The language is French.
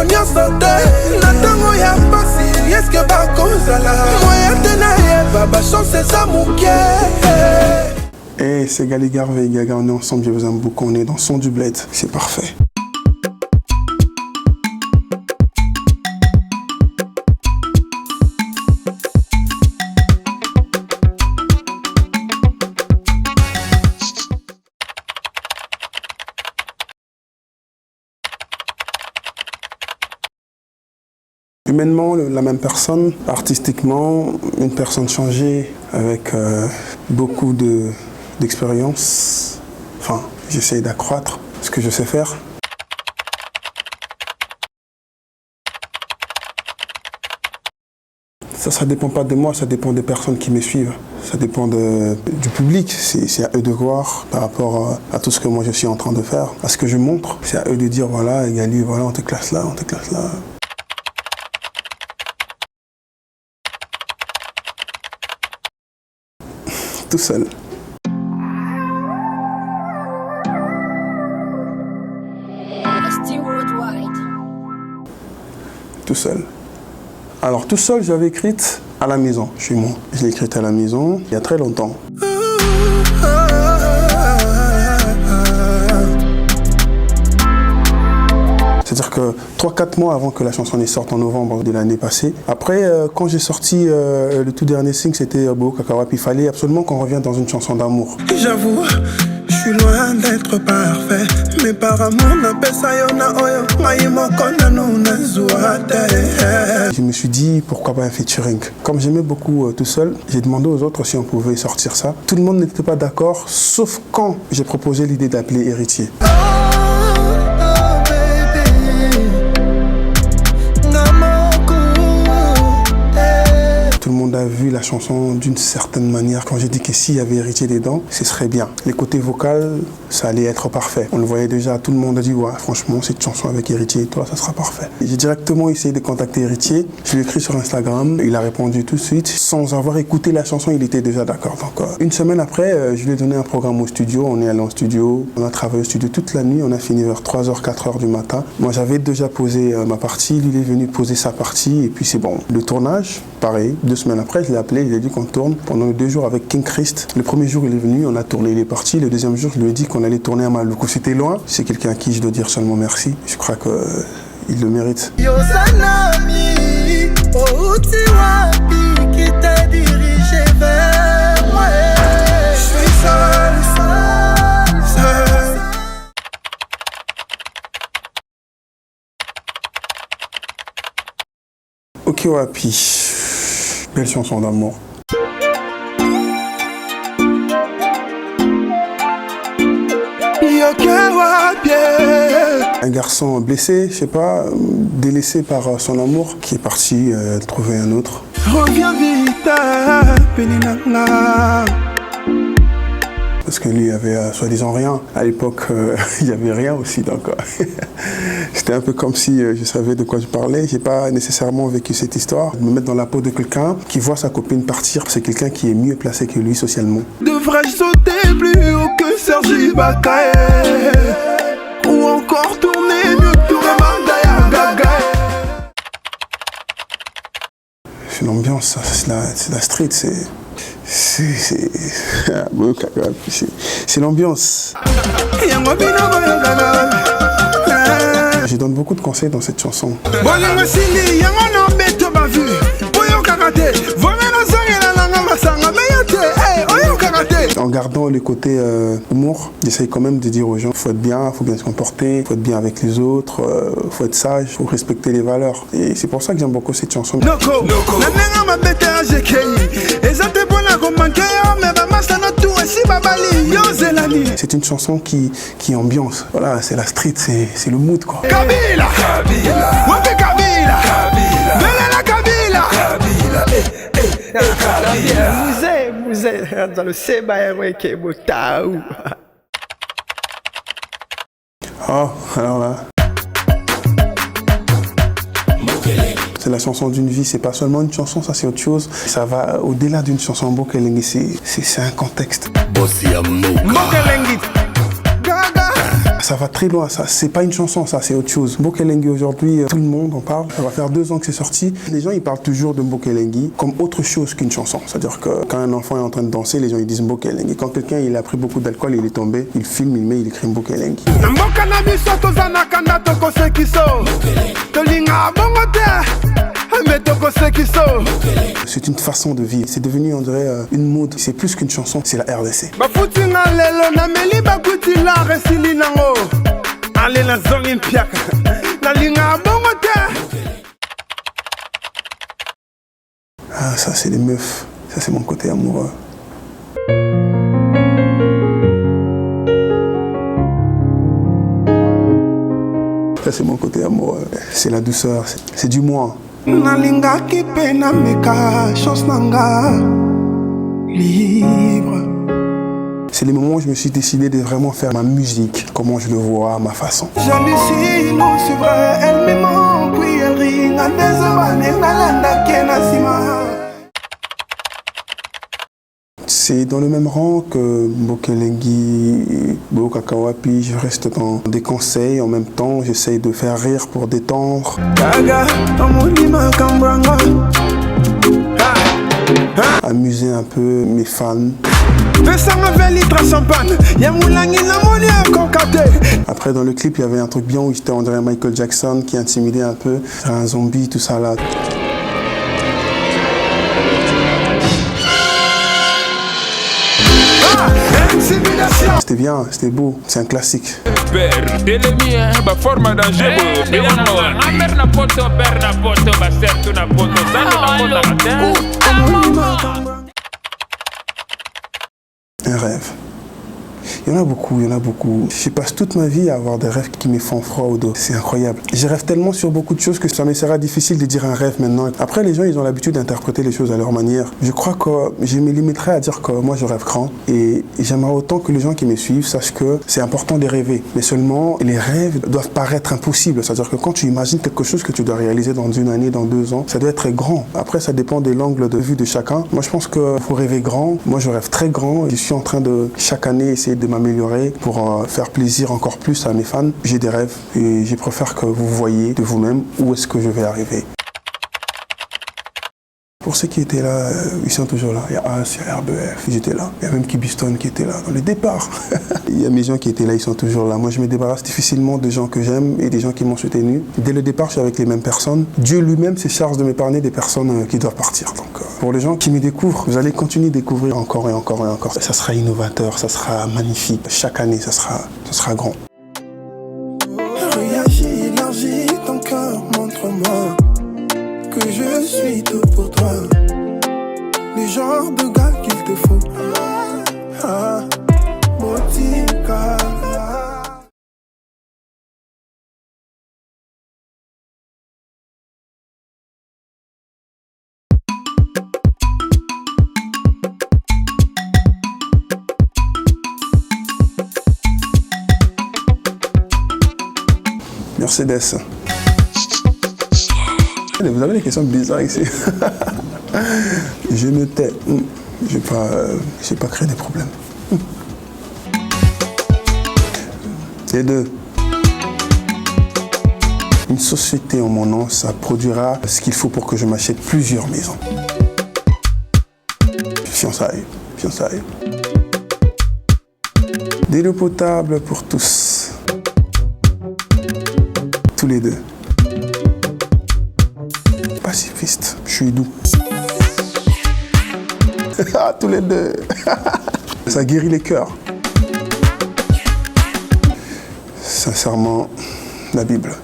makambo nyonso te na ntango ya mpasi eske bakozala moya te nayeba bachance eza moke. Hey, c'est Gali Garvey et Gaga, on est ensemble, je vous aime beaucoup, on est dans Son du Bled, c'est parfait. Humainement, la même personne, artistiquement, une personne changée avec beaucoup d'expérience. Enfin, j'essaie d'accroître ce que je sais faire. Ça dépend pas de moi, ça dépend des personnes qui me suivent. Ça dépend du public, c'est à eux de voir par rapport à tout ce que moi je suis en train de faire. À ce que je montre, c'est à eux de dire voilà, Gali, voilà, on te classe là, on te classe là. Tout seul. Tout seul. Alors tout seul, j'avais écrite à la maison, chez moi. Je l'ai écrite à la maison il y a très longtemps. C'est-à-dire que 3-4 mois avant que la chanson sorte en novembre de l'année passée. Après, quand j'ai sorti le tout dernier single, c'était Beau Kakawa, puis il fallait absolument qu'on revienne dans une chanson d'amour. J'avoue, je suis loin d'être parfait, mais par amour, je me suis dit, pourquoi pas un featuring? Comme j'aimais beaucoup Tout Seul, j'ai demandé aux autres si on pouvait sortir ça. Tout le monde n'était pas d'accord, sauf quand j'ai proposé l'idée d'appeler Héritier. Tout le monde a vu la chanson d'une certaine manière. Quand j'ai dit que s'il y avait Héritier dedans, ce serait bien. Les côtés vocaux, ça allait être parfait. On le voyait déjà, tout le monde a dit ouais, franchement, cette chanson avec Héritier et toi, ça sera parfait. J'ai directement essayé de contacter Héritier. Je lui ai écrit sur Instagram. Il a répondu tout de suite. Sans avoir écouté la chanson, il était déjà d'accord. Donc, une semaine après, je lui ai donné un programme au studio. On est allé en studio. On a travaillé au studio toute la nuit. On a fini vers 3h, 4h du matin. Moi, j'avais déjà posé ma partie. Lui, il est venu poser sa partie. Et puis, c'est bon. Le tournage, pareil. 2 semaines après, je l'ai appelé, il a dit qu'on tourne pendant 2 jours avec King Christ. Le premier jour, il est venu, on a tourné, il est parti. Le deuxième jour, je lui ai dit qu'on allait tourner à Maluku. C'était loin. C'est quelqu'un à qui je dois dire seulement merci. Je crois qu'il le mérite. Ok, Wapi. Belle chanson d'amour. Un garçon blessé, je sais pas, délaissé par son amour, qui est parti trouver un autre. Reviens vite, Péninanga. Parce que lui, il avait soi-disant rien. À l'époque, il n'y avait rien aussi. Donc, c'était un peu comme si je savais de quoi je parlais. Je n'ai pas nécessairement vécu cette histoire. Me mettre dans la peau de quelqu'un qui voit sa copine partir, c'est quelqu'un qui est mieux placé que lui socialement. Devrais-je sauter plus haut que Sergi Bakaye? Ou encore tourner mieux que Touré Gaga? C'est l'ambiance, c'est la street, c'est l'ambiance. Je donne beaucoup de conseils dans cette chanson. En gardant le côté humour, j'essaye quand même de dire aux gens, faut être bien, faut bien se comporter, faut être bien avec les autres, faut être sage, faut respecter les valeurs. Et c'est pour ça que j'aime beaucoup cette chanson. C'est une chanson qui ambiance. Voilà, c'est la street, c'est le mood quoi. Kabila, Kabila, Kabila, Kabila, Kabila, Kabila. Vous êtes dans le Sébaïré qui est Botaou. Oh, alors là. C'est la chanson d'une vie, c'est pas seulement une chanson, ça c'est autre chose. Ça va au-delà d'une chanson. Bokelengi, c'est un contexte. Ça va très loin, ça. C'est pas une chanson, ça, c'est autre chose. Mbokelengi, aujourd'hui, tout le monde en parle. Ça va faire 2 ans que c'est sorti. Les gens, ils parlent toujours de Mbokelengi comme autre chose qu'une chanson. C'est-à-dire que quand un enfant est en train de danser, les gens, ils disent Mbokelengi. Quand quelqu'un, il a pris beaucoup d'alcool, il est tombé, il filme, il met, il écrit Mbokelengi. C'est une façon de vivre. C'est devenu, on dirait, une mode. C'est plus qu'une chanson, c'est la RDC. Ah, ça, c'est les meufs. Ça, c'est mon côté amoureux. Ça, c'est mon côté amoureux. C'est la douceur, c'est du moi. Nalingaki pe na meka chance nanga libre. C'est les moments où je me suis décidé de vraiment faire ma musique, comment je le vois, à ma façon. Jalousie, non, c'est vrai, elle me manque, oui, elle ring, à des abanés, nalanda kenasima. C'est dans le même rang que Mbokelengi, Bokakawapi. Je reste dans des conseils. En même temps, j'essaye de faire rire pour détendre. Amuser un peu mes fans. Après, dans le clip, il y avait un truc bien où j'étais on dirait Michael Jackson qui intimidait un peu. Un zombie, tout ça là. C'était bien, c'était beau, c'est un classique. Un rêve. Il y en a beaucoup, il y en a beaucoup. Je passe toute ma vie à avoir des rêves qui me font froid au dos. C'est incroyable. Je rêve tellement sur beaucoup de choses que ça me sera difficile de dire un rêve maintenant. Après, les gens, ils ont l'habitude d'interpréter les choses à leur manière. Je crois que je me limiterai à dire que moi, je rêve grand. Et j'aimerais autant que les gens qui me suivent sachent que c'est important de rêver. Mais seulement, les rêves doivent paraître impossibles. C'est-à-dire que quand tu imagines quelque chose que tu dois réaliser dans 1 année, dans 2 ans, ça doit être grand. Après, ça dépend de l'angle de vue de chacun. Moi, je pense qu'il faut rêver grand. Moi, je rêve très grand. Je suis en train de, chaque année, essayer de m'améliorer pour faire plaisir encore plus à mes fans. J'ai des rêves et je préfère que vous voyez de vous-même où est-ce que je vais arriver. Pour ceux qui étaient là, ils sont toujours là. Il y a As, il y a RBF, ils étaient là. Il y a même Kibiston qui était là dans le départ. Il y a mes gens qui étaient là, ils sont toujours là. Moi, je me débarrasse difficilement de gens que j'aime et des gens qui m'ont soutenu. Dès le départ, je suis avec les mêmes personnes. Dieu lui-même se charge de m'épargner des personnes qui doivent partir. Donc, pour les gens qui me découvrent, vous allez continuer de découvrir encore et encore et encore. Ça sera innovateur, ça sera magnifique. Chaque année, ça sera grand. Réagis, élargis ton cœur, montre-moi que je suis tout pour toi. Le genre de gars qu'il te faut. Botica. Mercedes. Vous avez des questions bizarres ici. Je me tais. Je n'ai pas créé des problèmes. Les deux. Une société en mon nom, ça produira ce qu'il faut pour que je m'achète plusieurs maisons. Fiançailles. Des eaux potables pour tous. Tous les deux. Pacifiste, je suis doux. Tous les deux. Ça guérit les cœurs. Sincèrement, la Bible.